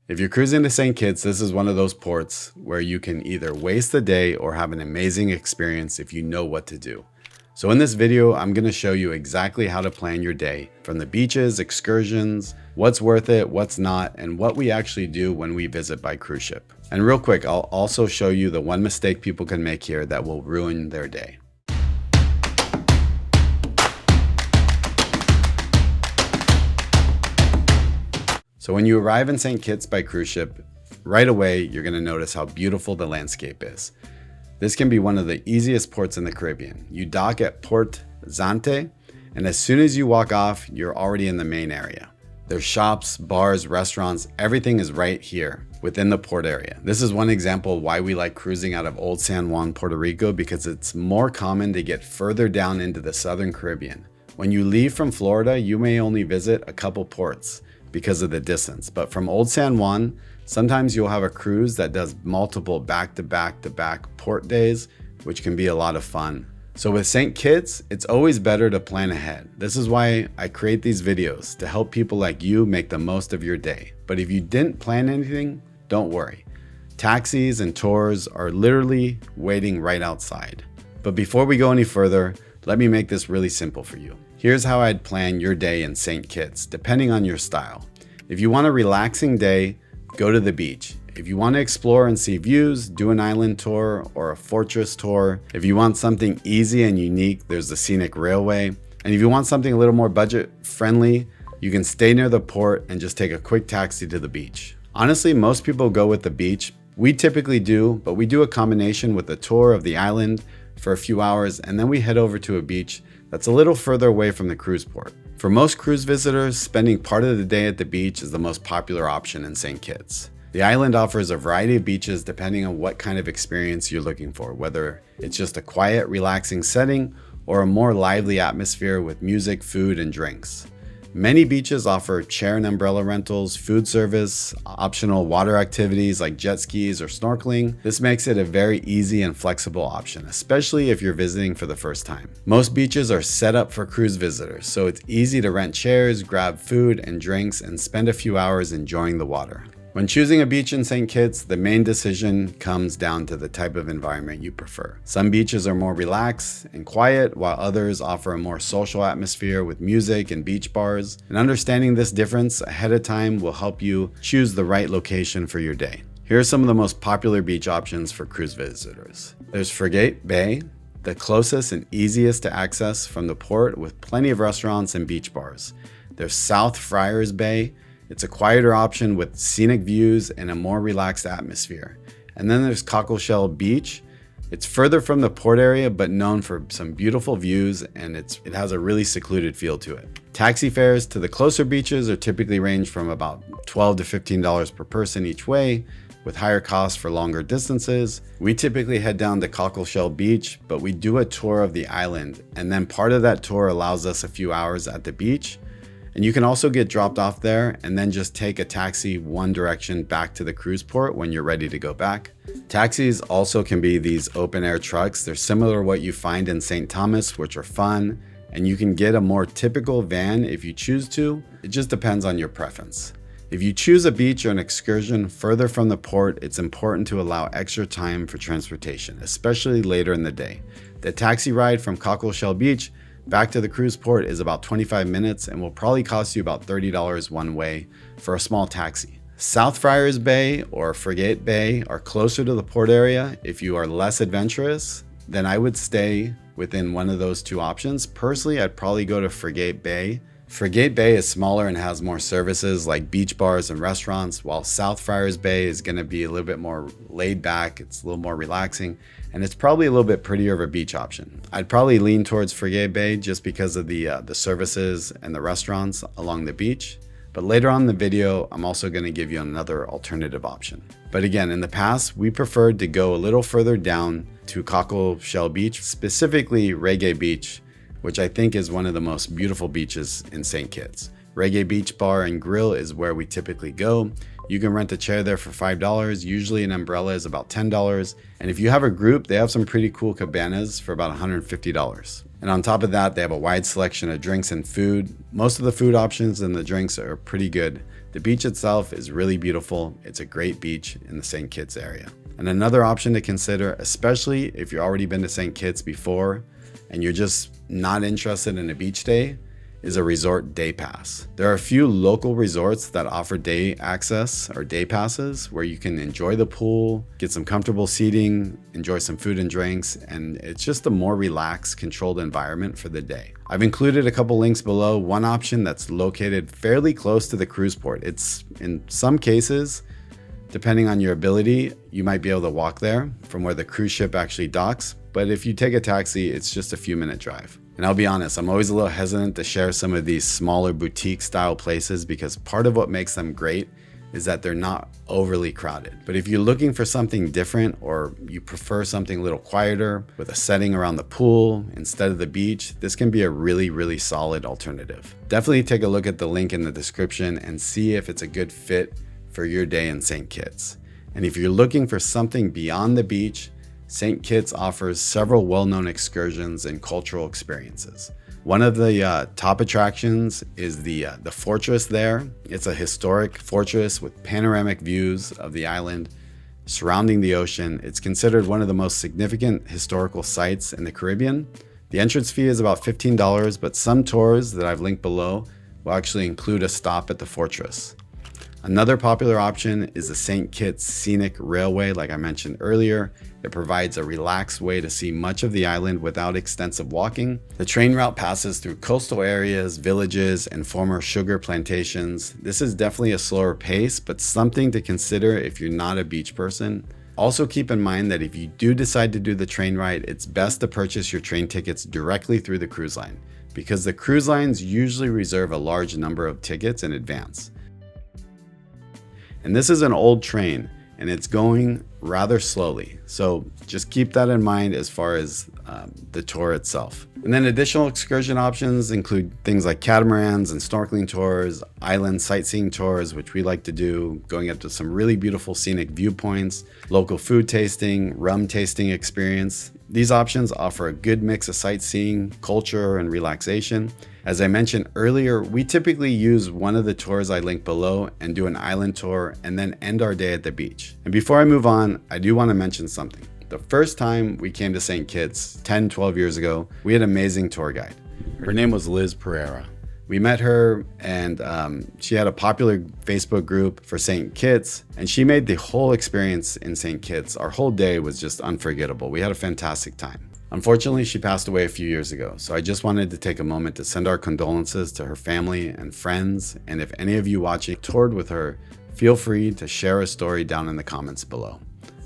If you're cruising to St. Kitts, this is one of those ports where you can either waste the day or have an amazing experience if you know what to do. So in this video, I'm going to show you exactly how to plan your day, from the beaches, excursions, what's worth it, what's not, and what we actually do when we visit by cruise ship. And real quick, I'll also show you the one mistake people can make here that will ruin their day. So when you arrive in St. Kitts by cruise ship, right away, you're going to notice how beautiful the landscape is. This can be one of the easiest ports in the Caribbean. You dock at Port Zante, and as soon as you walk off, you're already in the main area. There's shops, bars, restaurants, everything is right here within the port area. This is one example why we like cruising out of Old San Juan, Puerto Rico, because it's more common to get further down into the Southern Caribbean. When you leave from Florida, you may only visit a couple ports because of the distance. But from Old San Juan, sometimes you'll have a cruise that does multiple back-to-back port days, which can be a lot of fun. So with St. Kitts, it's always better to plan ahead. This is why I create these videos, to help people like you make the most of your day. But if you didn't plan anything, don't worry. Taxis and tours are literally waiting right outside. But before we go any further, let me make this really simple for you. Here's how I'd plan your day in St. Kitts, depending on your style. If you want a relaxing day, go to the beach. If you want to explore and see views, do an island tour or a fortress tour. If you want something easy and unique, there's the Scenic Railway. And if you want something a little more budget friendly, you can stay near the port and just take a quick taxi to the beach. Honestly, most people go with the beach. We typically do, but we do a combination with a tour of the island for a few hours, and then we head over to a beach that's a little further away from the cruise port. For most cruise visitors, spending part of the day at the beach is the most popular option in St. Kitts. The island offers a variety of beaches depending on what kind of experience you're looking for, whether it's just a quiet, relaxing setting or a more lively atmosphere with music, food, and drinks. Many beaches offer chair and umbrella rentals, food service, optional water activities like jet skis or snorkeling. This makes it a very easy and flexible option, especially if you're visiting for the first time. Most beaches are set up for cruise visitors, so it's easy to rent chairs, grab food and drinks, and spend a few hours enjoying the water. When choosing a beach in St. Kitts, the main decision comes down to the type of environment you prefer. Some beaches are more relaxed and quiet, while others offer a more social atmosphere with music and beach bars. And understanding this difference ahead of time will help you choose the right location for your day. Here are some of the most popular beach options for cruise visitors. There's Frigate Bay, the closest and easiest to access from the port with plenty of restaurants and beach bars. There's South Friars Bay. It's a quieter option with scenic views and a more relaxed atmosphere. And then there's Cockleshell Beach. It's further from the port area, but known for some beautiful views, and it has a really secluded feel to it. Taxi fares to the closer beaches are typically range from about $12 to $15 per person each way, with higher costs for longer distances. We typically head down to Cockleshell Beach, but we do a tour of the island, and then part of that tour allows us a few hours at the beach. And you can also get dropped off there and then just take a taxi one direction back to the cruise port when you're ready to go back. Taxis also can be these open air trucks. They're similar to what you find in St. Thomas, which are fun, and you can get a more typical van if you choose to. It just depends on your preference. If you choose a beach or an excursion further from the port, it's important to allow extra time for transportation, especially later in the day. The taxi ride from Cockleshell Beach back to the cruise port is about 25 minutes and will probably cost you about $30 one way for a small taxi. South Friars Bay or Frigate Bay are closer to the port area. If you are less adventurous, then I would stay within one of those two options. Personally, I'd probably go to Frigate Bay. Frigate Bay is smaller and has more services like beach bars and restaurants, while South Friars Bay is going to be a little bit more laid back. It's a little more relaxing, and it's probably a little bit prettier of a beach option. I'd probably lean towards Frigate Bay just because of the services and the restaurants along the beach. But later on in the video, I'm also going to give you another alternative option. But again, in the past, we preferred to go a little further down to Cockleshell Beach, specifically Reggae Beach, which I think is one of the most beautiful beaches in St. Kitts. Reggae Beach Bar and Grill is where we typically go. You can rent a chair there for $5. Usually an umbrella is about $10. And if you have a group, they have some pretty cool cabanas for about $150. And on top of that, they have a wide selection of drinks and food. Most of the food options and the drinks are pretty good The beach itself is really beautiful. It's a great beach in the St. Kitts area. And another option to consider, especially if you've already been to St. Kitts before and you're just not interested in a beach day, is a resort day pass. There are a few local resorts that offer day access or day passes where you can enjoy the pool, get some comfortable seating, enjoy some food and drinks, and it's just a more relaxed, controlled environment for the day. I've included a couple links below. One option that's located fairly close to the cruise port. It's in some cases, depending on your ability, you might be able to walk there from where the cruise ship actually docks. But if you take a taxi, it's just a few minute drive. And I'll be honest, I'm always a little hesitant to share some of these smaller boutique style places because part of what makes them great is that they're not overly crowded. But if you're looking for something different or you prefer something a little quieter with a setting around the pool instead of the beach, this can be a really, really solid alternative. Definitely take a look at the link in the description and see if it's a good fit for your day in St. Kitts. And if you're looking for something beyond the beach, St. Kitts offers several well-known excursions and cultural experiences. One of the top attractions is the fortress there. It's a historic fortress with panoramic views of the island surrounding the ocean. It's considered one of the most significant historical sites in the Caribbean. The entrance fee is about $15, but some tours that I've linked below will actually include a stop at the fortress. Another popular option is the St. Kitts Scenic Railway, like I mentioned earlier. It provides a relaxed way to see much of the island without extensive walking. The train route passes through coastal areas, villages, and former sugar plantations. This is definitely a slower pace, but something to consider if you're not a beach person. Also keep in mind that if you do decide to do the train ride, it's best to purchase your train tickets directly through the cruise line because the cruise lines usually reserve a large number of tickets in advance. And this is an old train and it's going rather slowly. So just keep that in mind as far as the tour itself. And then additional excursion options include things like catamarans and snorkeling tours, island sightseeing tours, which we like to do, going up to some really beautiful scenic viewpoints, local food tasting, rum tasting experience. These options offer a good mix of sightseeing, culture, and relaxation. As I mentioned earlier, we typically use one of the tours I linked below and do an island tour and then end our day at the beach. And before I move on, I do want to mention something. The first time we came to St. Kitts 10, 12 years ago, we had an amazing tour guide. Her name was Liz Pereira. We met her and she had a popular Facebook group for St. Kitts and she made the whole experience in St. Kitts. Our whole day was just unforgettable. We had a fantastic time. Unfortunately, she passed away a few years ago, so I just wanted to take a moment to send our condolences to her family and friends, and if any of you watching toured with her, feel free to share a story down in the comments below.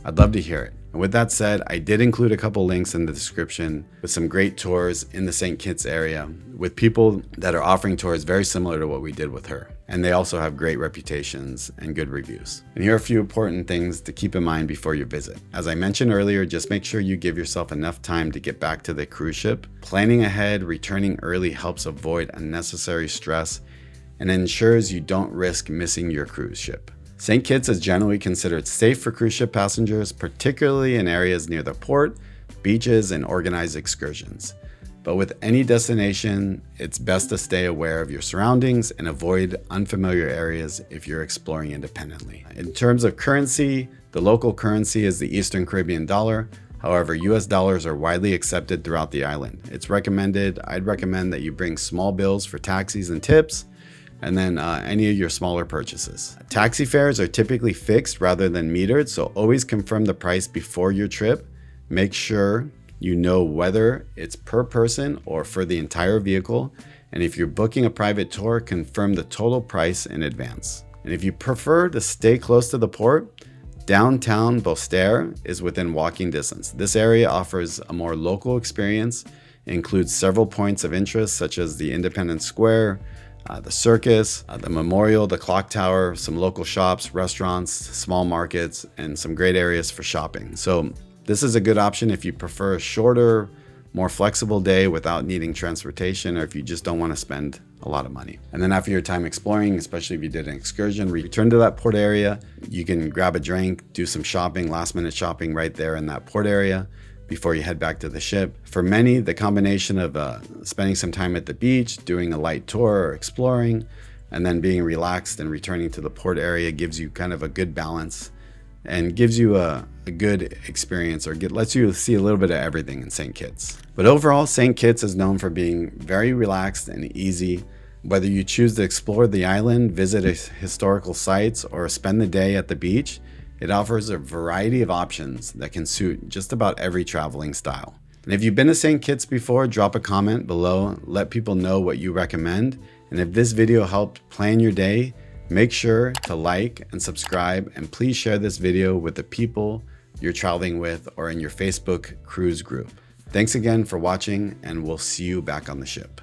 I'd love to hear it. And with that said, I did include a couple links in the description with some great tours in the St. Kitts area with people that are offering tours very similar to what we did with her. And they also have great reputations and good reviews. And here are a few important things to keep in mind before you visit. As I mentioned earlier, just make sure you give yourself enough time to get back to the cruise ship. Planning ahead, returning early helps avoid unnecessary stress and ensures you don't risk missing your cruise ship. St. Kitts is generally considered safe for cruise ship passengers, particularly in areas near the port, beaches, and organized excursions. But with any destination, it's best to stay aware of your surroundings and avoid unfamiliar areas if you're exploring independently. In terms of currency, the local currency is the Eastern Caribbean dollar. However, US dollars are widely accepted throughout the island. I'd recommend that you bring small bills for taxis and tips, and then any of your smaller purchases. Taxi fares are typically fixed rather than metered, so always confirm the price before your trip. Make sure you know whether it's per person or for the entire vehicle, and if you're booking a private tour, confirm the total price in advance. And if you prefer to stay close to the port, downtown Basseterre is within walking distance. This area offers a more local experience. It includes several points of interest such as the Independence Square, the circus, the memorial, the clock tower, some local shops, restaurants, small markets, and some great areas for shopping. So this is a good option if you prefer a shorter, more flexible day without needing transportation, or if you just don't want to spend a lot of money. And then after your time exploring, especially if you did an excursion, return to that port area. You can grab a drink, do some shopping, last minute shopping right there in that port area before you head back to the ship. For many, the combination of spending some time at the beach, doing a light tour or exploring, and then being relaxed and returning to the port area gives you kind of a good balance and gives you a good experience, or lets you see a little bit of everything in St. Kitts. But overall, St. Kitts is known for being very relaxed and easy. Whether you choose to explore the island, visit historical sites, or spend the day at the beach, it offers a variety of options that can suit just about every traveling style. And if you've been to St. Kitts before, drop a comment below, let people know what you recommend. And if this video helped plan your day, make sure to like and subscribe, and please share this video with the people you're traveling with or in your Facebook cruise group. Thanks again for watching, and we'll see you back on the ship.